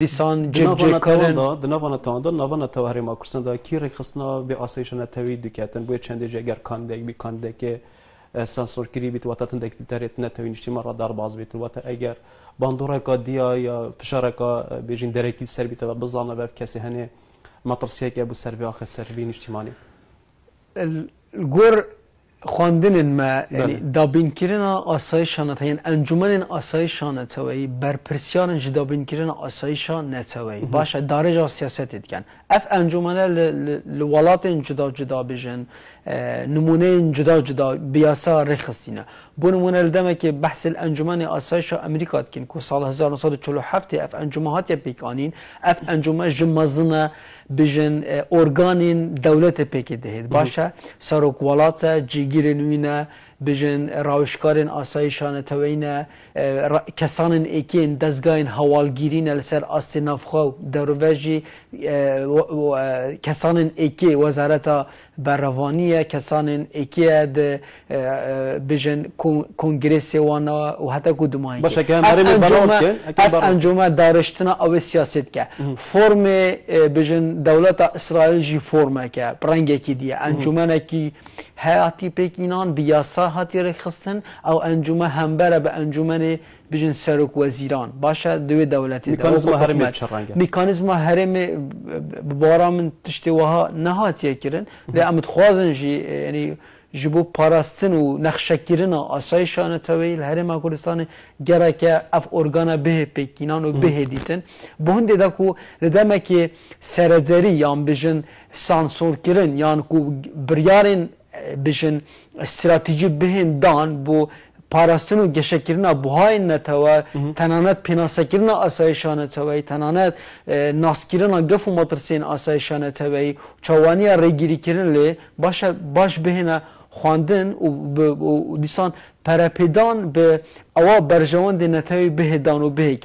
دیسان جبجه کردن دنوانه تاندا نوانه توهری ما کرسن دا کی رخصنا به آسایشان توی دکتن باید چند جگر کاندک بی کاندک سانسور کری بیت واتن دکتر تریت نتوی نشتی مرا در باز بیت وات اگر باندورا کادیا یا فشارکا بیشین درکی سر بیت و بزانه و کسی هنی مطرسیه که ابو سربی آخر سربی نشتیمانی الجور خواندن ما یعنی دابین کردن آسایشان یعنی انجمن آسایشان نتوایی برپرسیان جدابین کردن آسایشان نتوایی باشه دارج سیاست کن اف انجمنه لولات جدا بیشن نمونه جدا بیاسا رخصینه بو نمونه لدمه که بحث الانجمن آسایش امریکا کن که سال 1947 اف انجمنات پیکانین اف انجمن جمازنه بیشن ارگانین دولت پیک دهید باشه سرک ولات جیگیر نوینه بیشن راوشکارن آسایشان توینه کسانن اکین دزگاین حوالگیرین لسر آستینافخو دروژی کسانن اکی وزارت بروانیه کسانن اکی بیشن کنگرس وانا و حتی کدومایی باشه که همه اف انجمن دارشتنا او سیاست که فرم بیشن دولت اسرائیل جی فرمه که برنگه کی دیه انجمن کی حیاتی پیکینان بیاسا هاتی رخصتن او انجمن همبره به انجمن بیشن سرک وزیران باشه دوی دولتی میکانیزم هرمی بچرانگه میکانیزم هرمی بارا من تشتیوها نهاتیه کرن لیامد خوازن جی یعنی جبو پاراستن و نقشکیرن آسایشان تویل هرم کردستان گره که اف ارگانا به پیکینان و به دیتن به هنده دا کو ردمه که سردری یان بیشن سانسور کرن یان کو بریارن بیشن استراتژی بهن دان بو پاراستن و گشکرنا بهای نتوا تنانت پناسکرنا آسایشان توی تنانت ناسکرنا گف و مطرسین آسایشان توی چوانی رگیری کردن لی باش بهنه خواندن و دیسان پرپیدان به اوا برجوان دی نتوی بهدان و به